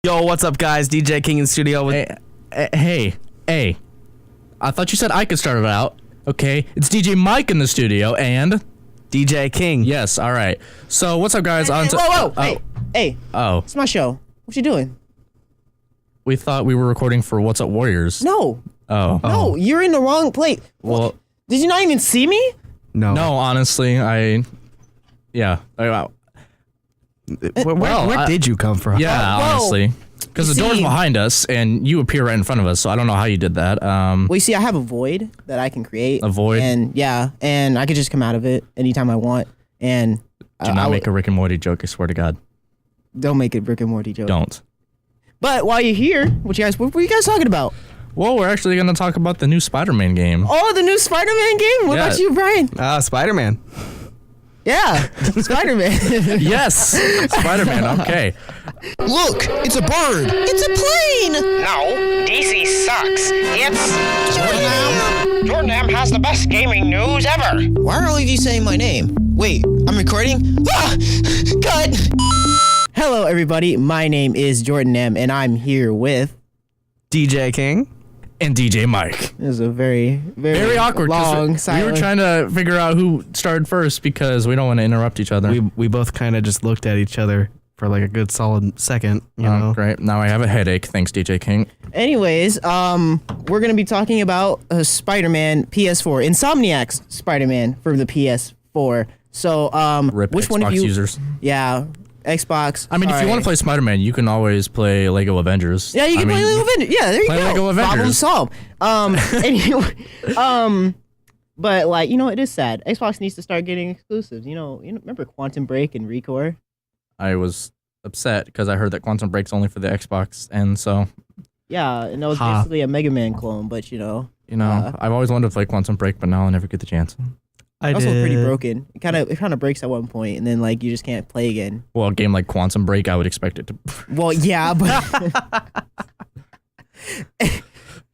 Yo, what's up, guys? DJ King in studio with... Hey. I thought you said I could start it out. Okay, it's DJ Mike in the studio and... DJ King. Yes, all right. So, what's up, guys? Whoa. Hey. Oh. It's my show. What you doing? We thought we were recording for What's Up Warriors. No. Oh. No, you're in the wrong place. Well... Did you not even see me? No. No, honestly, Yeah. Where did you come from? Yeah, honestly. Because the door's behind us, and you appear right in front of us, so I don't know how you did that. Well, you see, I have a void that I can create. A void? And I could just come out of it anytime I want. And Do not make a Rick and Morty joke, I swear to God. Don't make a Rick and Morty joke. Don't. But while you're here, what are you guys talking about? Well, we're actually going to talk about the new Spider-Man game. Oh, the new Spider-Man game? What about you, Brian? Spider-Man. Yeah, Spider-Man. Yes, Spider-Man, okay. Look, it's a bird. It's a plane! No, DC sucks. It's JordonAM has the best gaming news ever. Why are all of you saying my name? Wait, I'm recording? Ah! Cut! Hello, everybody. My name is JordonAM, and I'm here with... DJ King. And DJ Mike. This is a very awkward. long we were trying to figure out who started first because we don't want to interrupt each other. We both kind of just looked at each other for like a good solid second, you know? Great. Now I have a headache. Thanks, DJ King. Anyways, we're going to be talking about Spider-Man PS4. Insomniac's Spider-Man for the PS4. So, Rip which Xbox one of you... users. Yeah, Xbox. I mean, if you want to play Spider-Man, you can always play Lego Avengers. Yeah, you can play Lego Avengers. Yeah, there you play go. Lego Avengers. Problem solved. Anyway, but like, it is sad. Xbox needs to start getting exclusives. You know, remember Quantum Break and Recore? I was upset because I heard that Quantum Break's only for the Xbox, and so... Yeah, and that was basically a Mega Man clone, but I've always wanted to play Quantum Break, but now I'll never get the chance. Also pretty broken. It kind of breaks at one point, and then like you just can't play again. Well, a game like Quantum Break, I would expect it to. Well, yeah, but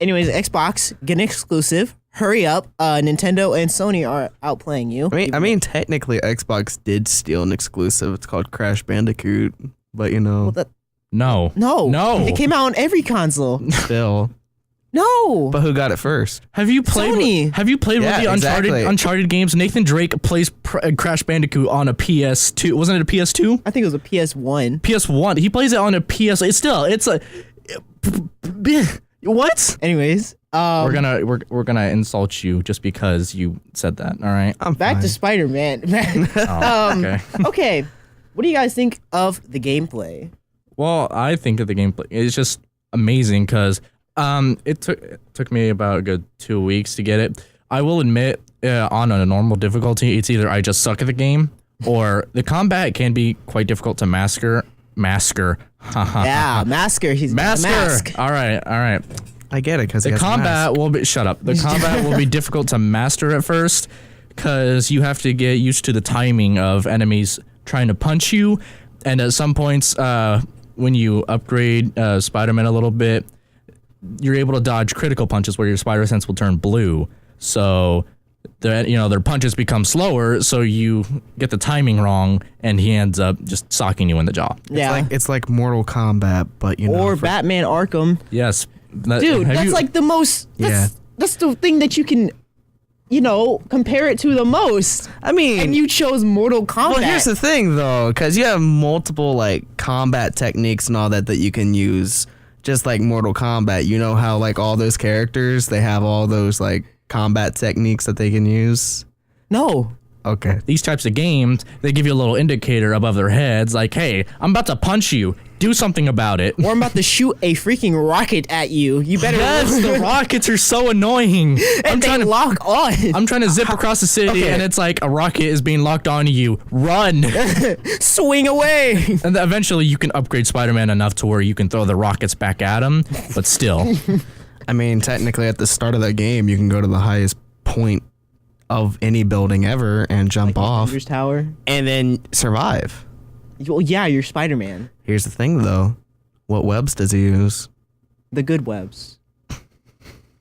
anyways, Xbox get an exclusive. Hurry up! Nintendo and Sony are outplaying you. I mean, technically, Xbox did steal an exclusive. It's called Crash Bandicoot, but No. It came out on every console. Still. No. But who got it first? Have you played? Sony. Have you played with the exactly. Uncharted games? Nathan Drake plays Crash Bandicoot on a PS2. Wasn't it a PS2? I think it was a PS1. PS1. He plays it on a PS. It's a. What? Anyways, we're gonna insult you just because you said that. All right. I'm back fine. to Spider-Man. Okay. Okay. What do you guys think of the gameplay? Well, I think that the gameplay is just amazing because. It took me about a good 2 weeks to get it. I will admit, on a normal difficulty, it's either I just suck at the game, or the combat can be quite difficult to master. Yeah, masker. He's masker. Mask. All right. I get it because The combat will be shut up. The combat will be difficult to master at first because you have to get used to the timing of enemies trying to punch you, and at some points, when you upgrade Spider-Man a little bit. You're able to dodge critical punches where your spider sense will turn blue. So, their punches become slower, so you get the timing wrong, and he ends up just socking you in the jaw. Yeah. It's like Mortal Kombat, but Or Batman Arkham. Yes. Dude, that's like the most... That's the thing that you can... compare it to the most. I mean... And you chose Mortal Kombat. Well, here's the thing, though, because you have multiple, combat techniques and all that you can use... Just like Mortal Kombat, you know how all those characters, they have all those combat techniques that they can use? No. Okay. These types of games, they give you a little indicator above their heads like, hey, I'm about to punch you. Do something about it. Or I'm about to shoot a freaking rocket at you. You better... Yes, the rockets are so annoying. And they lock on. I'm trying to zip across the city, and it's like a rocket is being locked onto you. Run. Swing away. And eventually you can upgrade Spider-Man enough to where you can throw the rockets back at him, but still. I mean, technically at the start of that game, you can go to the highest point of any building ever and jump off. Avengers Tower. And then survive. Well, yeah, you're Spider-Man. Here's the thing, though. What webs does he use? The good webs.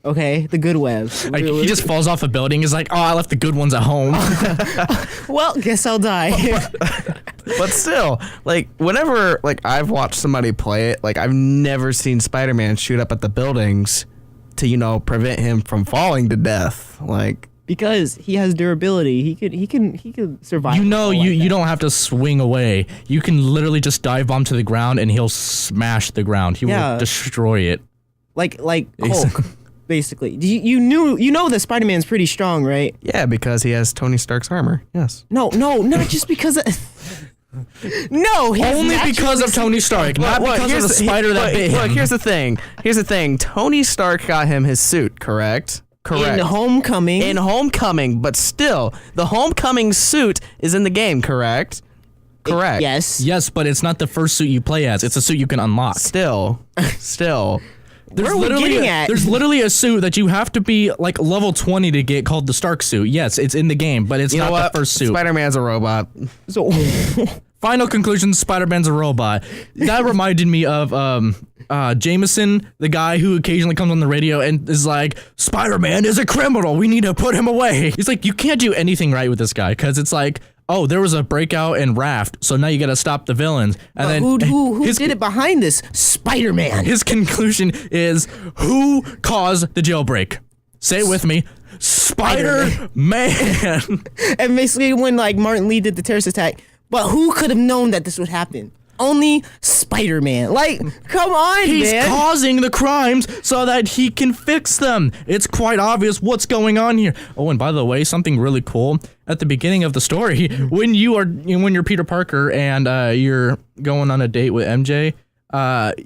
Okay, the good webs. He just falls off a building. He's like, oh, I left the good ones at home. Well, guess I'll die. But still, like, whenever, like, I've watched somebody play it, like, I've never seen Spider-Man shoot up at the buildings to, you know, prevent him from falling to death. Like, because he has durability. He can survive. You know, like you that. don't have to swing away. You can literally just dive bomb to the ground and he'll smash the ground. He will destroy it. Like Hulk, basically. You know that Spider-Man's pretty strong, right? yeah, because he has Tony Stark's armor. Yes. No, not just because of... No, he's Only because of Tony Stark, not because of the spider that bit him. Look, here's the thing. Tony Stark got him his suit, correct? Correct. In Homecoming. But still, the Homecoming suit is in the game, correct? Correct. Yes. Yes, but it's not the first suit you play as. It's a suit you can unlock. Still. Where are we getting at? There's literally a suit that you have to be like level 20 to get called the Stark suit. Yes, it's in the game, but it's not the first suit. Spider-Man's a robot. So Final conclusion, Spider-Man's a robot. That reminded me of Jameson, the guy who occasionally comes on the radio and is like, Spider-Man is a criminal. We need to put him away. He's like, you can't do anything right with this guy because it's like, oh, there was a breakout in Raft, so now you got to stop the villains. And then who did it behind this? Spider-Man. His conclusion is, who caused the jailbreak? Say it with me. Spider-Man. And basically when like Martin Lee did the terrorist attack, but who could have known that this would happen? Only Spider-Man. Like, come on, He's man. causing the crimes so that he can fix them. It's quite obvious what's going on here. Oh, and by the way, something really cool at the beginning of the story, when you're Peter Parker and you're going on a date with MJ,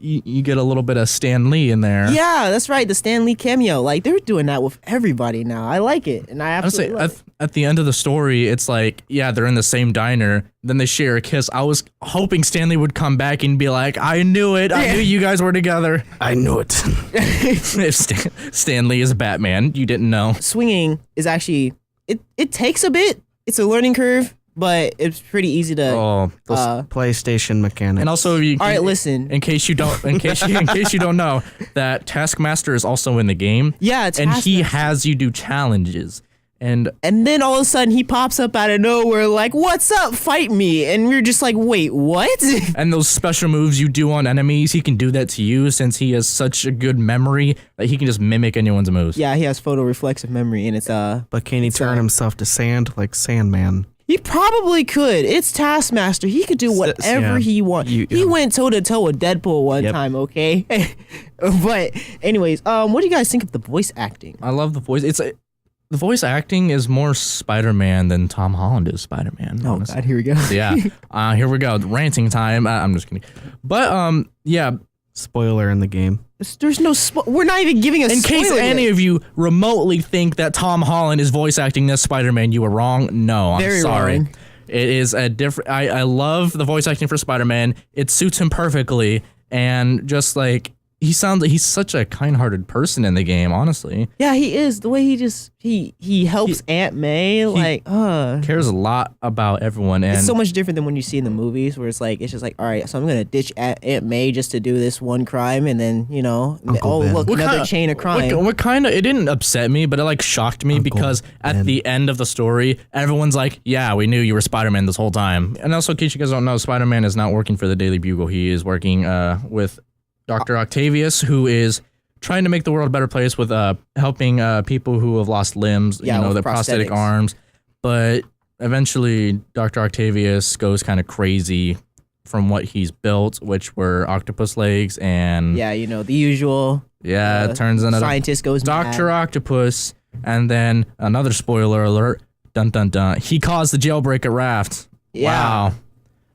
you get a little bit of Stan Lee in there. Yeah, that's right. The Stan Lee cameo. Like, they're doing that with everybody now. I like it, and I absolutely love it. At the end of the story, it's like, yeah, they're in the same diner. Then they share a kiss. I was hoping Stanley would come back and be like, I knew it. I knew you guys were together. I knew it. If Stanley is Batman, you didn't know. Swinging is actually, it takes a bit. It's a learning curve, but it's pretty easy to. Oh, those PlayStation mechanics. And also, all right, listen. In case you don't know, that Taskmaster is also in the game. Yeah, it's and he has you do challenges. And then all of a sudden he pops up out of nowhere like, what's up, fight me. And we're just like, wait, what? And those special moves you do on enemies, he can do that to you since he has such a good memory that he can just mimic anyone's moves. Yeah, he has photoreflexive memory and it's But can he turn himself to sand like Sandman? He probably could. It's Taskmaster. He could do whatever he wants. He went toe to toe with Deadpool one time, okay? But anyways, what do you guys think of the voice acting? I love the voice. The voice acting is more Spider-Man than Tom Holland is Spider-Man. Oh honestly. God, here we go. Yeah, here we go. Ranting time. I'm just kidding. But yeah. Spoiler in the game. There's no we're not even giving a In case any of you remotely think that Tom Holland is voice acting this Spider-Man, you were wrong. No, I'm Very sorry. wrong. It is a different. I love the voice acting for Spider-Man. It suits him perfectly, and just like he sounds like he's such a kind-hearted person in the game. Honestly, yeah, he is. The way he helps Aunt May, cares a lot about everyone, and it's so much different than when you see in the movies where it's just like, all right, so I'm gonna ditch Aunt May just to do this one crime, and then look, another chain of crime. What kind of? It didn't upset me, but it like shocked me because at the end of the story, everyone's like, "Yeah, we knew you were Spider-Man this whole time." And also, in case you guys don't know, Spider-Man is not working for the Daily Bugle. He is working with Dr. Octavius, who is trying to make the world a better place with helping people who have lost limbs, the prosthetic arms. But eventually, Dr. Octavius goes kind of crazy from what he's built, which were octopus legs and the usual. Yeah, it turns into scientist goes Dr. mad. Octopus, and then another spoiler alert. Dun dun dun. He caused the jailbreak at Raft. Yeah. Wow.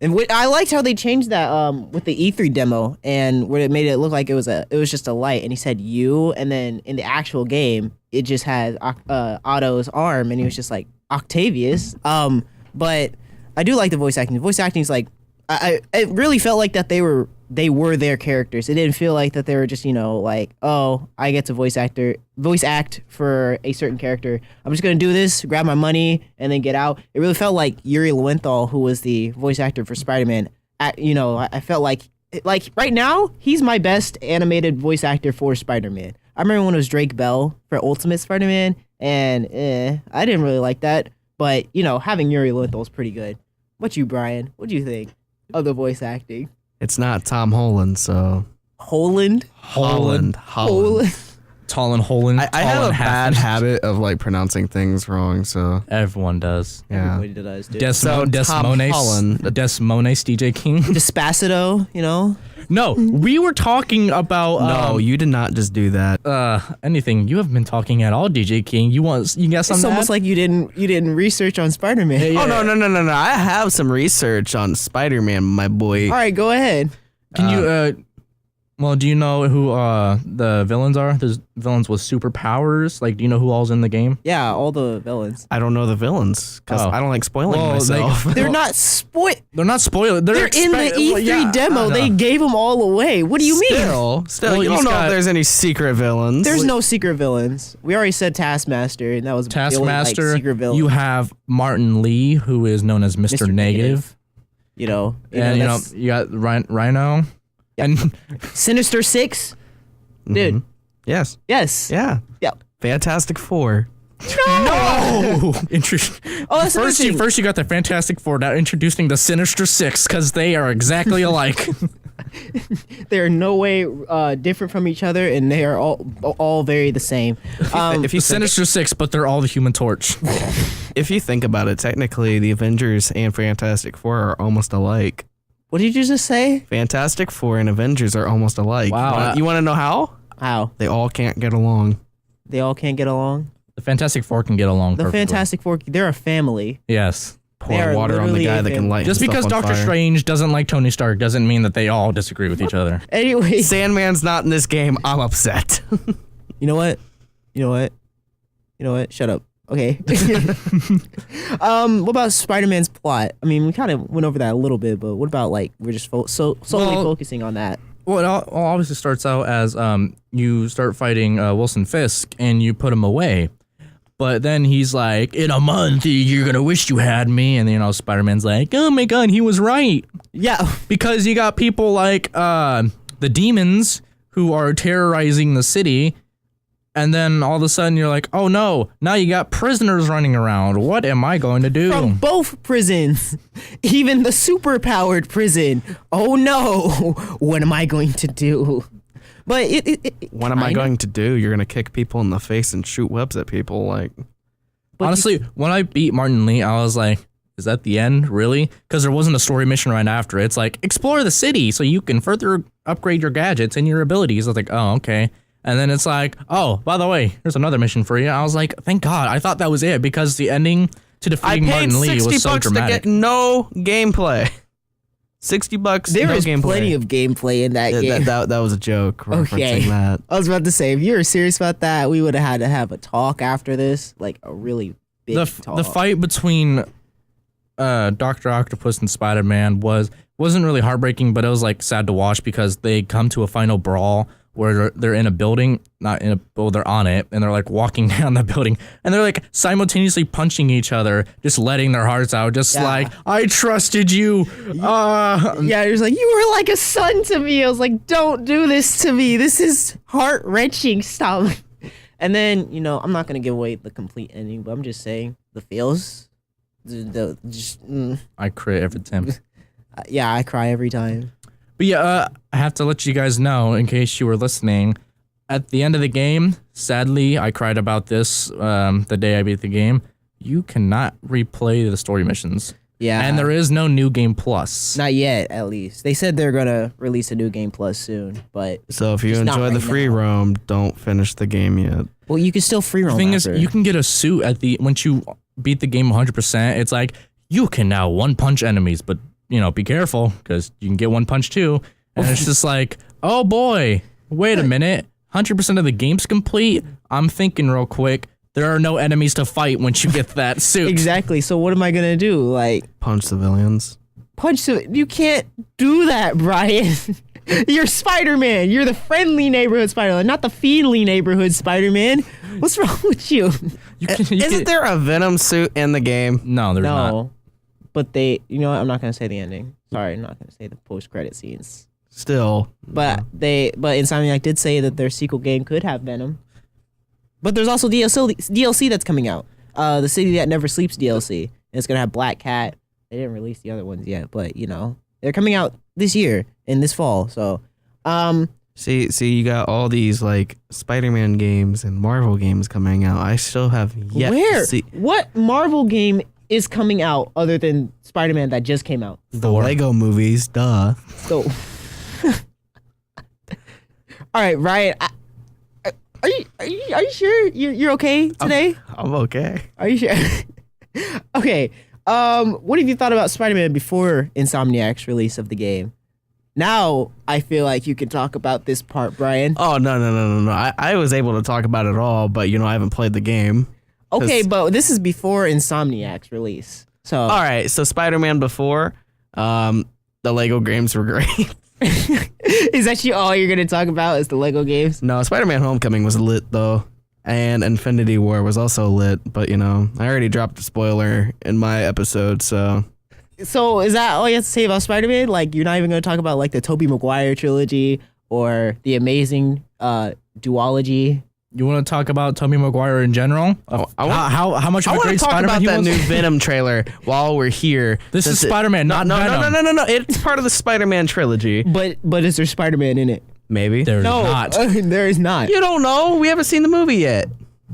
And I liked how they changed that with the E3 demo, and where it made it look like it was just a light, and he said you, and then in the actual game it just had Otto's arm, and he was just like Octavius. But I do like the voice acting. The voice acting is like it really felt like that they were their characters. It didn't feel like that they were just like, oh, I get to voice act for a certain character. I'm just gonna do this, grab my money, and then get out. It really felt like Yuri Lowenthal, who was the voice actor for Spider-Man. I felt like right now he's my best animated voice actor for Spider-Man. I remember when it was Drake Bell for Ultimate Spider-Man, and I didn't really like that. But having Yuri Lowenthal is pretty good. What you, Brian? What do you think of the voice acting? It's not Tom Holland, so Holland. Holland. Tallin Holland. I have a bad habit of like pronouncing things wrong, so Everyone does. yeah. Everybody does. Dude. Tom Holland. Desmones, DJ King. Despacito, you know. No, we were talking about No, you did not just do that. anything. You haven't been talking at all, DJ King. You got something? It's to almost add? like you didn't research on Spider-Man. Yeah. Oh no! I have some research on Spider-Man, my boy. All right, go ahead. Can you well, do you know who the villains are? There's villains with superpowers. Like, do you know who all's in the game? Yeah, all the villains. I don't know the villains because Oh. I don't like spoiling Well, myself. They're not spoiled. They're not spoiled. They're in the E3 demo. They gave them all away. What do you mean? Still, Well, you he's don't know got- if there's any secret villains. There's no secret villains. We already said Taskmaster, and that was the only, Taskmaster. secret villain. You have Martin Lee, who is known as Mr. Mr. Negative. you know, And you know, that's you got Rhino. And Sinister Six. Dude, Yes. yes. Yeah. Yeah. Fantastic Four. oh, Oh, that's interesting. first you got the Fantastic Four, now introducing the Sinister Six, because they are exactly alike. They are no way different from each other, and they are all very the same. If The you think, Sinister Six, but they're all the Human Torch. if you think about it, technically the Avengers and Fantastic Four are almost alike. What did you just say? Fantastic Four and Avengers are almost alike. Wow. You want to know how? How? They all can't get along. They all can't get along? The Fantastic Four can get along The perfectly. Fantastic Four, they're a family. Yes. They Pour are water on the literally guy that can even- light Just himself because on Doctor fire. Strange doesn't like Tony Stark doesn't mean that they all disagree with each other. Anyway, Sandman's not in this game. I'm upset. you know what? Shut up. Okay. What about Spider-Man's plot? I mean, we kind of went over that a little bit, but what about like we're just solely Well- focusing on that? Well, it all obviously starts out as you start fighting Wilson Fisk and you put him away. But then he's like, in a month, you're going to wish you had me. And then, you know, Spider-Man's like, oh my God, he was right. Yeah. Because you got people like the demons who are terrorizing the city. And then all of a sudden you're like, oh no, now you got prisoners running around. What am I going to do? From both prisons, even the super-powered prison. Oh no, what am I going to do? But What am I going to do? You're going to kick people in the face and shoot webs at people. Like, Honestly, when I beat Martin Lee, I was like, is that the end, really? Because there wasn't a story mission right after. It's like, explore the city so you can further upgrade your gadgets and your abilities. I was like, oh, okay. And then it's like, oh, by the way, here's another mission for you. I was like, thank God. I thought that was it because the ending to I defeating paid Martin Lee 60 was so bucks to dramatic. get no gameplay. $60, there no is gameplay. plenty of gameplay in that game. That was a joke referencing Okay. that. I was about to say, if you were serious about that, we would have had to have a talk after this, like a really big talk. The fight between Dr. Octopus and Spider-Man wasn't really heartbreaking, but it was like sad to watch because they come to a final brawl where they're in a building, they're on it, and they're like walking down the building, and they're like simultaneously punching each other, just letting their hearts out, just Yeah. like, I trusted you. Yeah, he was like, you were like a son to me. I was like, don't do this to me. This is heart-wrenching stuff. And then, you know, I'm not going to give away the complete ending, but I'm just saying the feels. I crit every time. Yeah, I cry every time. But yeah, I have to let you guys know, in case you were listening, at the end of the game, sadly, I cried about this the day I beat the game. You cannot replay the story missions. Yeah. And there is no New Game Plus. Not yet, at least. They said they're going to release a new game plus soon, but... So if you Just not enjoy the right free now. roam, don't finish the game yet. Well, you can still free roam The thing is, after. you can get a suit once you beat the game 100%. It's like, you can now one-punch enemies, but, you know, be careful, because you can get one punch too. And it's just like, oh boy, wait a minute. 100% of the game's complete? I'm thinking real quick. There are no enemies to fight once you get that suit. Exactly. So what am I going to do? Like, Punch civilians. punch... You can't do that, Brian. You're Spider-Man. You're the friendly neighborhood Spider-Man, not the fiendly neighborhood Spider-Man. What's wrong with you? Isn't there a Venom suit in the game? No, there's not. No. But they... You know what? I'm not going to say the ending. Sorry, I'm not going to say the post-credit scenes. Still. But Insomniac did say that their sequel game could have Venom. But there's also DLC that's coming out. The City That Never Sleeps DLC. And it's gonna have Black Cat, They didn't release the other ones yet, but they're coming out this year in this fall. So, See, you got all these like Spider-Man games and Marvel games coming out. I still have yet to see what Marvel game is coming out other than Spider-Man that just came out. the Lego movies. Duh. So, all right, Ryan. Are you sure you're okay today? I'm okay. Are you sure? Okay. What have you thought about Spider-Man before Insomniac's release of the game? Now I feel like you can talk about this part, Brian. Oh no! I was able to talk about it all, but I haven't played the game. Okay, but this is before Insomniac's release. So all right, so Spider-Man before, the Lego games were great. Is that all you're gonna talk about? Is the Lego games? No, Spider-Man Homecoming was lit though, and Infinity War was also lit. But I already dropped a spoiler in my episode, so. So is that all you have to say about Spider-Man? Like, you're not even going to talk about like the Tobey Maguire trilogy or the Amazing duology? You want to talk about Tobey Maguire in general? How much of a great Spider-Man he was? I want to talk about that new Venom trailer while we're here. This is Spider-Man, not Venom. No. It's part of the Spider-Man trilogy. But is there Spider-Man in it? Maybe. There's not. There is not. You don't know. We haven't seen the movie yet.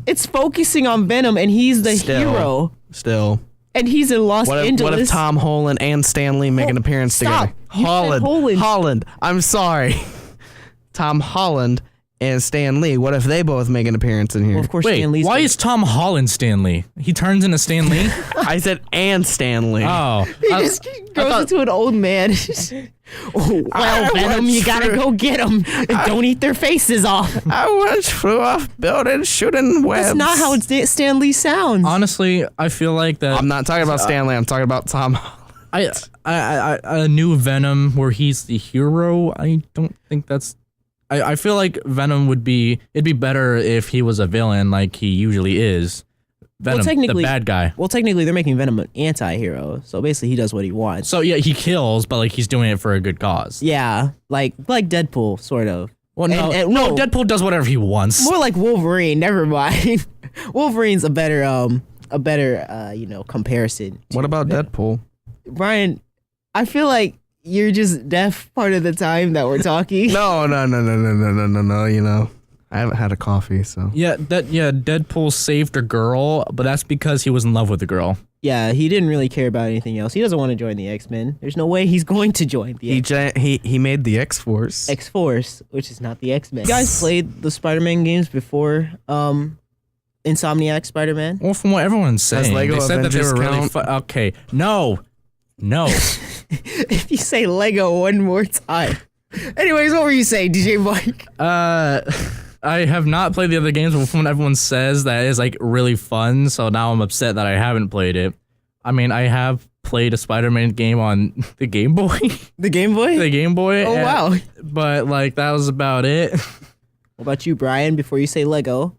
It's focusing on Venom, and he's the hero. Still. And he's in Los Angeles. What if Tom Holland and Stan Lee make an appearance together? You said Holland. I'm sorry. Tom Holland and Stan Lee. What if they both make an appearance in here? Well, of course, Wait, Stan Lee's why is Tom Holland Stan Lee? He turns into Stan Lee? I said and Stan Lee. Oh. He just goes into an old man. Venom, you gotta go get them. Don't eat their faces off. I once flew off buildings shooting webs. That's not how Stan Lee sounds. Honestly, I feel like that. I'm not talking about Stan Lee. I'm talking about Tom. A new Venom where he's the hero. I don't think that's. I feel like Venom it'd be better if he was a villain like he usually is. Venom, the bad guy. Well, technically, they're making Venom an anti-hero, so basically he does what he wants. So yeah, he kills, but like he's doing it for a good cause. Yeah, like Deadpool, sort of. Well, no, Deadpool does whatever he wants. More like Wolverine. Never mind. Wolverine's a better comparison. What about Deadpool? Brian, I feel like you're just deaf part of the time that we're talking. No. I haven't had a coffee, so. Yeah, Deadpool saved a girl, but that's because he was in love with the girl. Yeah, he didn't really care about anything else. He doesn't want to join the X-Men. There's no way he's going to join the X-Men. He made the X-Force. X-Force, which is not the X-Men. You guys played the Spider-Man games before Insomniac Spider-Man? Well, from what everyone's saying, Lego they said Avengers that they were really count? okay. No. If you say Lego one more time. Anyways, what were you saying, DJ Mike? I have not played the other games, but from what everyone says, that is like really fun. So now I'm upset that I haven't played it. I mean, I have played a Spider-Man game on the Game Boy. The Game Boy? The Game Boy. Oh, wow. But like that was about it. What about you, Brian, before you say Lego?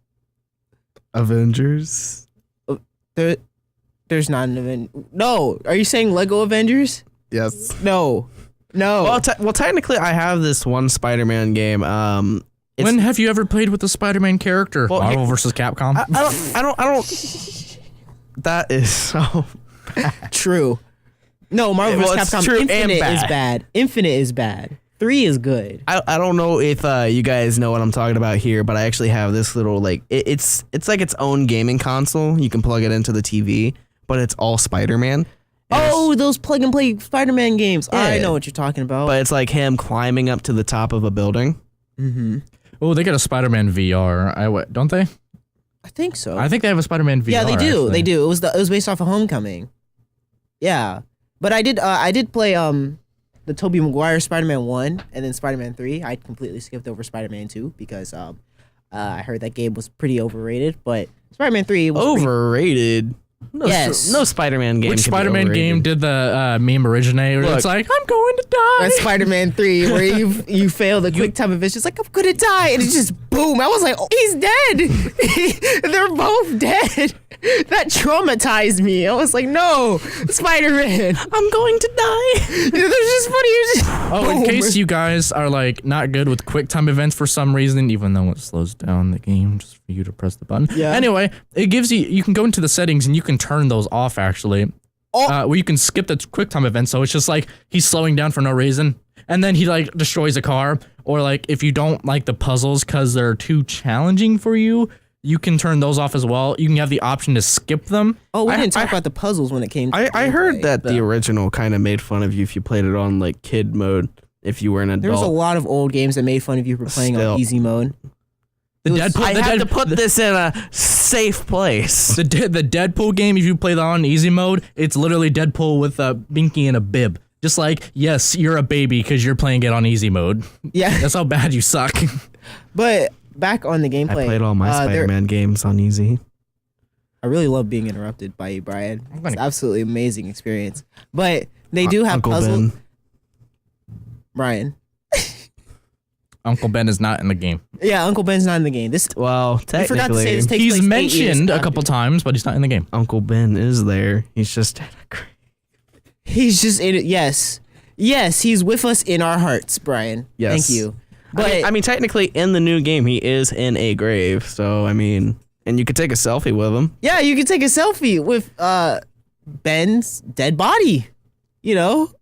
Avengers? There's not an event. No. Are you saying Lego Avengers? Yes. No. Well, technically, I have this one Spider-Man game. When have you ever played with the Spider-Man character? Well, Marvel vs. Capcom? I don't. That is so bad. True. No, Marvel vs. Capcom true Infinite and is bad. Infinite is bad. 3 is good. I don't know if you guys know what I'm talking about here, but I actually have this little it's like its own gaming console. You can plug it into the TV, but it's all Spider-Man. Oh, those plug and play Spider-Man games. Yeah. I know what you're talking about. But it's like him climbing up to the top of a building. Mm-hmm. Oh, they got a Spider-Man VR. Don't they? I think so. I think they have a Spider-Man VR. Yeah, they do. Actually. They do. It was based off of Homecoming. Yeah, but I did play the Tobey Maguire Spider-Man 1 and then Spider-Man 3. I completely skipped over Spider-Man 2 because I heard that game was pretty overrated. But Spider-Man 3 was overrated. No, yes. No Spider-Man game. Which Spider-Man game did the meme originate? Where it's like, I'm going to die. That's Spider-Man 3, where you fail the quick time event. It's like, I'm gonna die, and it's just boom. I was like, oh, he's dead. They're both dead. That traumatized me. I was like, no, Spider-Man, I'm going to die. There's just funny. Oh, in case you guys are like not good with quick time events for some reason, even though it slows down the game just for you to press the button. Yeah. Anyway, it gives you can go into the settings and you can turn those off actually. where you can skip the quick time event. So it's just like he's slowing down for no reason, and then he like destroys a car. Or like if you don't like the puzzles because they're too challenging for you, you can turn those off as well. You can have the option to skip them. Oh, we didn't talk about the puzzles when it came to I heard that the original kind of made fun of you if you played it on like kid mode. If you were an adult, there was a lot of old games that made fun of you for playing on easy mode. I had to put this in a safe place. The Deadpool game, if you play that on easy mode, it's literally Deadpool with a binky and a bib. Just like, yes, you're a baby because you're playing it on easy mode. Yeah. That's how bad you suck. But back on the gameplay. I played all my Spider-Man games on easy. I really love being interrupted by you, Brian. It's an absolutely amazing experience. But they do have Uncle puzzles. Ben. Brian. Uncle Ben is not in the game. Yeah, Uncle Ben's not in the game. Well, I forgot to say this technically, takes He's place 8 mentioned years a couple times, but he's not in the game. Uncle Ben is there. He's just at a grave. He's just in it. Yes. Yes, he's with us in our hearts, Brian. Yes. Thank you. But I mean, technically, in the new game, he is in a grave. So, I mean, and you could take a selfie with him. yeah, you can take a selfie with Ben's dead body. You know,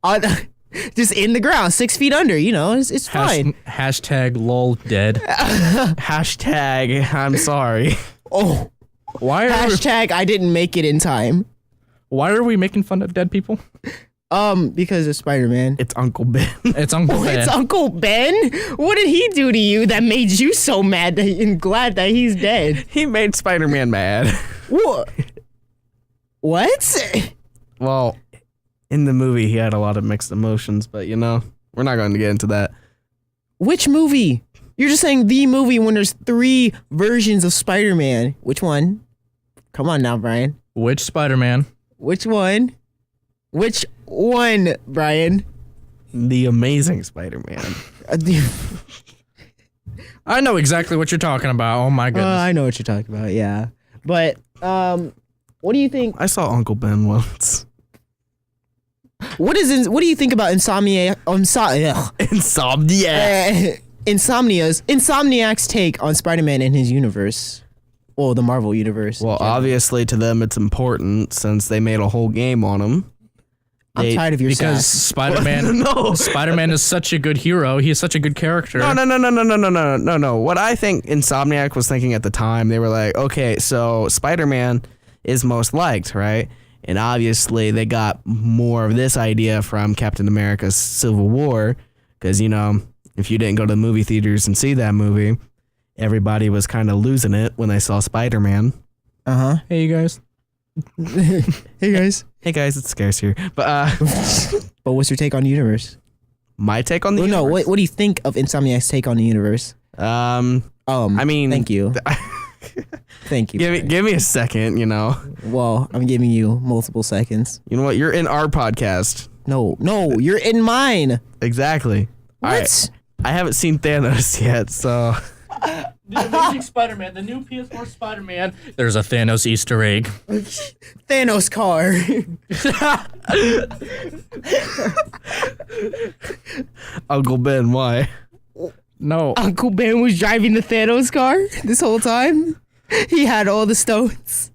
just in the ground, 6 feet under. You know, it's fine. Hashtag lol dead. Hashtag, I'm sorry. Oh, hashtag I didn't make it in time. Why are we making fun of dead people? Because of Spider-Man. It's Uncle Ben. It's Uncle Ben. It's Uncle Ben? What did he do to you that made you so mad and glad that he's dead? He made Spider-Man mad. What? What? Well, in the movie, he had a lot of mixed emotions, but you know, we're not going to get into that. Which movie? You're just saying the movie when there's 3 versions of Spider-Man. Which one? Come on now, Brian. Which Spider-Man? Which one? Which one, Brian? The Amazing Spider-Man. I know exactly what you're talking about. Oh my goodness. I know what you're talking about, yeah. But, what do you think? I saw Uncle Ben once. What do you think about Insomniac's take on Spider-Man in his universe? Well, the Marvel universe. Well, obviously to them it's important since they made a whole game on him. I'm tired of your because sass. Spider-Man No. Spider-Man is such a good hero. He is such a good character. No. What I think Insomniac was thinking at the time, they were like, okay, so Spider-Man is most liked, right? And obviously they got more of this idea from Captain America's Civil War because, you know, if you didn't go to the movie theaters and see that movie, everybody was kind of losing it when they saw Spider-Man. Uh-huh. Hey, you guys. Hey, guys. Hey, guys, it's scarce here. But But what's your take on the universe? my take on the No, universe? what do you think of Insomniac's take on the universe? I mean... Thank you. Thank you. Give me a second, you know. Well, I'm giving you multiple seconds. You know what? You're in our podcast. No, you're in mine. Exactly. What? All right. I haven't seen Thanos yet, so... The Amazing Spider-Man, the new PS4 Spider-Man. There's a Thanos Easter egg. Thanos car. Uncle Ben, why? No. Uncle Ben was driving the Thanos car this whole time. He had all the stones.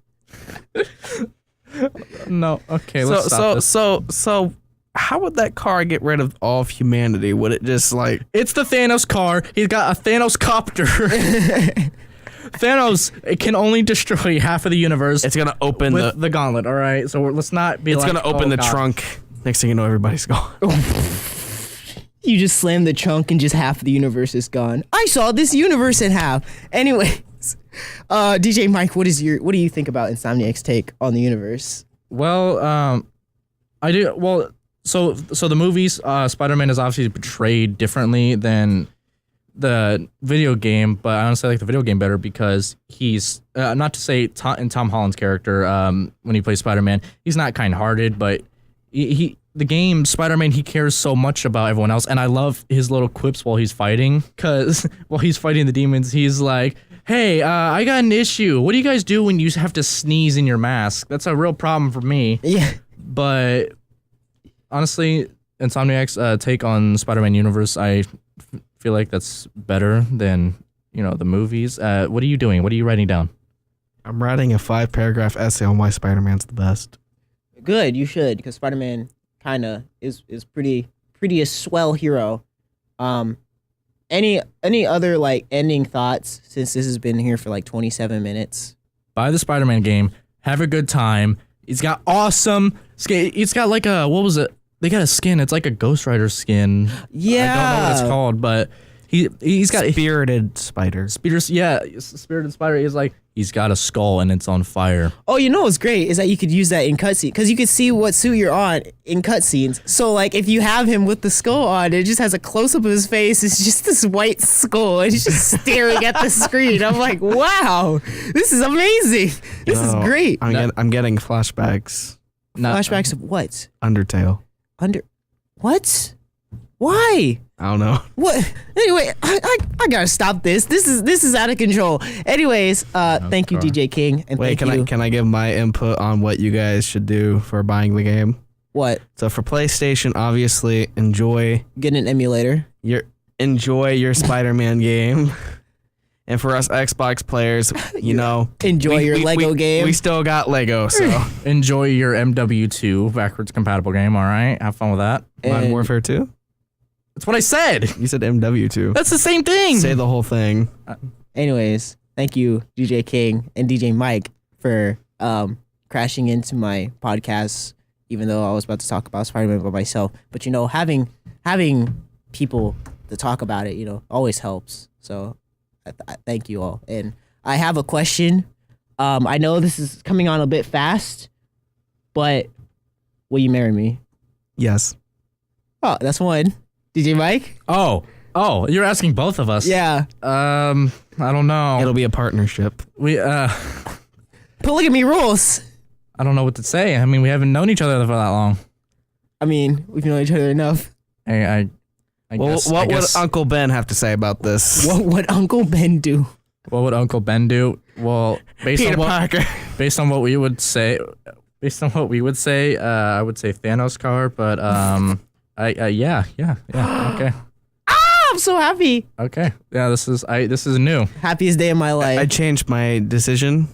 No. Okay, let's stop this. So how would that car get rid of all of humanity? Would it just like... It's the Thanos car. He's got a Thanos copter. Thanos can only destroy half of the universe. It's gonna open with the gauntlet, all right? So let's not be It's like... gonna open the trunk. Next thing you know, everybody's gone. You just slam the trunk and just half of the universe is gone. I saw this universe in half. Anyways, DJ Mike, what do you think about Insomniac's take on the universe? Well, I do... Well... So the movies, Spider-Man is obviously portrayed differently than the video game, but I honestly like the video game better because he's not to say in Tom Holland's character when he plays Spider-Man, he's not kind-hearted, but the game Spider-Man, he cares so much about everyone else, and I love his little quips while he's fighting, because while he's fighting the demons, he's like, hey, I got an issue. What do you guys do when you have to sneeze in your mask? That's a real problem for me. Yeah. But honestly, Insomniac's take on Spider-Man universe, I feel like that's better than, you know, the movies. What are you doing? What are you writing down? I'm writing a 5-paragraph essay on why Spider-Man's the best. Good, you should, because Spider-Man kind of is pretty a swell hero. Any other like ending thoughts since this has been here for like 27 minutes? Buy the Spider-Man game. Have a good time. It's got awesome skin. It's got like a, what was it? They got a skin. It's like a Ghost Rider skin. Yeah. I don't know what it's called, but he's got Spirited Spider. Spirited Spider is like, he's got a skull and it's on fire. Oh, you know what's great is that you could use that in cutscenes because you could see what suit you're on in cutscenes. So like if you have him with the skull on, it just has a close up of his face. It's just this white skull and he's just staring at the screen. I'm like, wow, this is amazing. This is great. I'm getting flashbacks. Flashbacks of what? Undertale. What? Why? I don't know. What? Anyway, I gotta stop this. This is out of control. Anyways, thank you, DJ King, and Wait, thank you. can I give my input on what you guys should do for buying the game? What? So for PlayStation, obviously enjoy Get an emulator. your Spider-Man game. And for us Xbox players, you know, Enjoy your Lego game. We still got Lego, so Enjoy your MW2 backwards compatible game, all right? Have fun with that. Modern Warfare 2? That's what I said. You said MW2. That's the same thing. Say the whole thing. Anyways, thank you, DJ King and DJ Mike, for crashing into my podcast, even though I was about to talk about Spider-Man by myself. But, you know, having people to talk about it, you know, always helps. So I thank you all. And I have a question. I know this is coming on a bit fast, but will you marry me? Yes. Oh, that's one. DJ Mike? Oh, you're asking both of us. Yeah. I don't know. It'll be a partnership. Polygamy rules. I don't know what to say. I mean, we haven't known each other for that long. I mean, we've known each other enough. I guess. What would Uncle Ben have to say about this? What would Uncle Ben do? What would Uncle Ben do? Well, based Peter on Parker. based on what we would say, I would say Thanos card, but yeah, okay. I'm so happy. Okay. Yeah, this is new. Happiest day of my life. I changed my decision.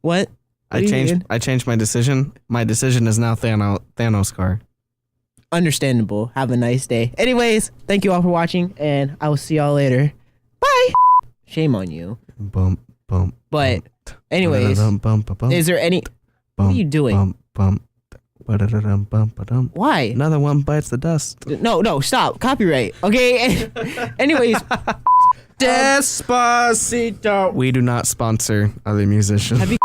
What? I changed my decision. My decision is now Thanos card. Understandable. Have a nice day. Anyways, thank you all for watching, and I will see y'all later. Bye. Shame on you. Bump, bump. But anyways, is there any... What are you doing? Why? Another one bites the dust. No, stop. Copyright. Okay. Anyways. Despacito. We do not sponsor other musicians. Have you-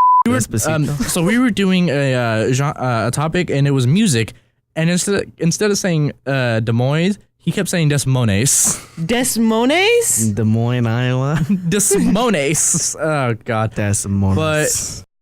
So we were doing a topic, and it was music, and instead of saying Des Moines, he kept saying Des Moines. Des Moines? Des Moines, Iowa. Des Moines. Oh God. Des Moines. But